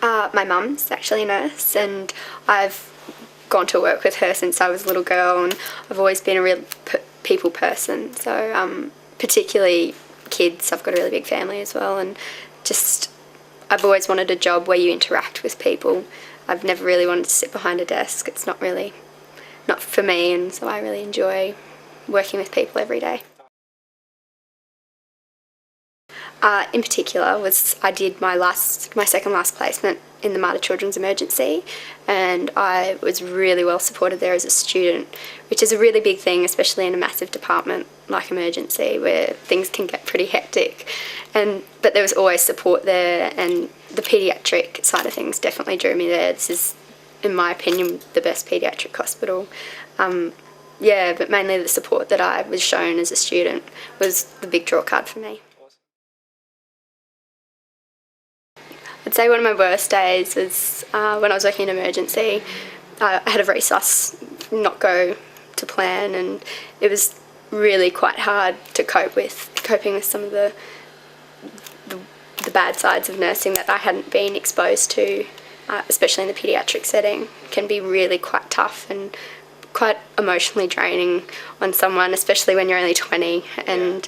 My mum's actually a nurse, and I've gone to work with her since I was a little girl, and I've always been a real people person, so particularly kids. I've got a really big family as well, and just I've always wanted a job where you interact with people. I've never really wanted to sit behind a desk. It's not for me, and so I really enjoy working with people every day. In particular I did my second last placement in the Mater Children's Emergency, and I was really well supported there as a student, which is a really big thing, especially in a massive department like emergency where things can get pretty hectic. But there was always support there, and the paediatric side of things definitely drew me there. This is, in my opinion, the best paediatric hospital. But mainly the support that I was shown as a student was the big draw card for me. I'd say one of my worst days was when I was working in emergency. I had a resus not go to plan, and it was really quite hard to coping with some of the bad sides of nursing that I hadn't been exposed to, especially in the paediatric setting. It can be really quite tough and quite emotionally draining on someone, especially when you're only 20. And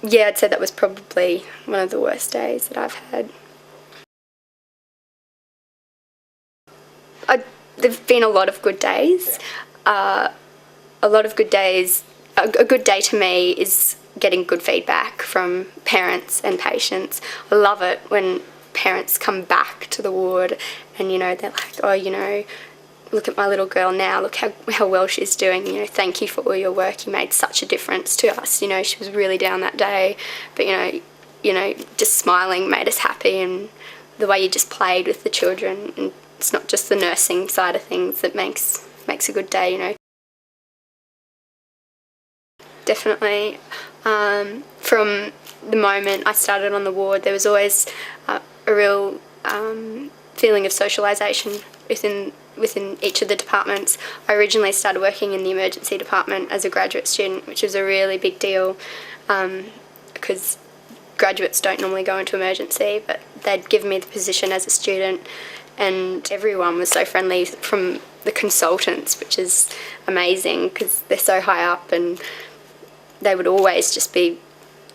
yeah, I'd say that was probably one of the worst days that I've had. There've been a lot of good days. A good day to me is getting good feedback from parents and patients. I love it when parents come back to the ward and, they're like, oh, look at my little girl now, look how well she's doing, thank you for all your work, you made such a difference to us, she was really down that day, but, just smiling made us happy, and the way you just played with the children, and it's not just the nursing side of things that makes a good day, Definitely. From the moment I started on the ward, there was always a real feeling of socialisation within each of the departments. I originally started working in the emergency department as a graduate student, which was a really big deal because graduates don't normally go into emergency, but they'd given me the position as a student, and everyone was so friendly, from the consultants, which is amazing because they're so high up, and they would always just be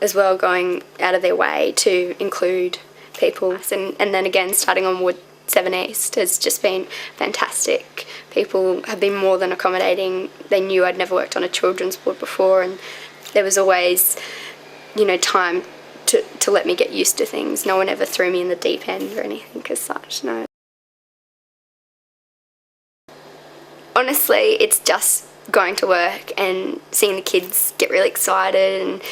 as well going out of their way to include people. And then again, starting on Ward 7 East has just been fantastic. People have been more than accommodating. They knew I'd never worked on a children's ward before, and there was always, time to let me get used to things. No one ever threw me in the deep end or anything as such, no. Honestly, it's just going to work and seeing the kids get really excited and,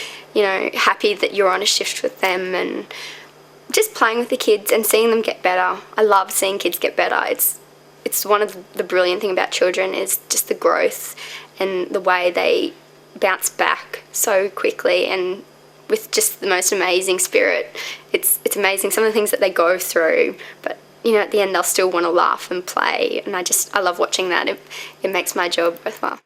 happy that you're on a shift with them, and just playing with the kids and seeing them get better. I love seeing kids get better. It's one of the brilliant thing about children is just the growth and the way they bounce back so quickly, and with just the most amazing spirit. It's amazing some of the things that they go through, but at the end they'll still want to laugh and play, and I love watching that. It makes my job worthwhile.